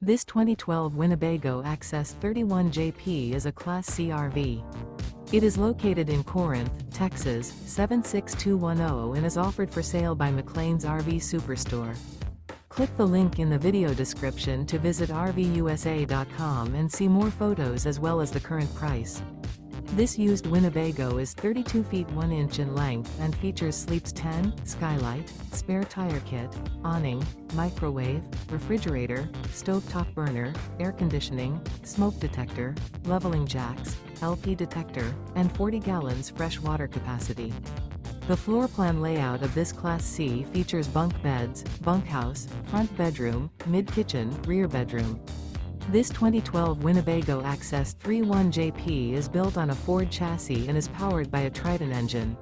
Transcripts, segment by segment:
This 2012 Winnebago Access 31JP is a Class C RV. It is located in Corinth, Texas, 76210 and is offered for sale by McClain's RV Superstore. Click the link in the video description to visit RVUSA.com and see more photos as well as the current price. This used Winnebago is 32 feet 1 inch in length and features sleeps 10, Skylight, spare tire kit, awning, microwave, refrigerator, stovetop burner, air conditioning, smoke detector, leveling jacks, LP detector, and 40 gallons fresh water capacity. The floor plan layout of this Class C features bunk beds, bunkhouse, front bedroom, mid-kitchen, rear bedroom. This 2012 Winnebago Access 31JP is built on a Ford chassis and is powered by a Triton engine.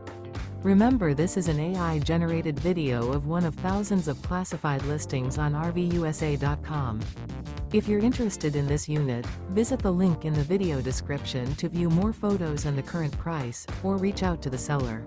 Remember, this is an AI-generated video of one of thousands of classified listings on RVUSA.com. If you're interested in this unit, visit the link in the video description to view more photos and the current price, or reach out to the seller.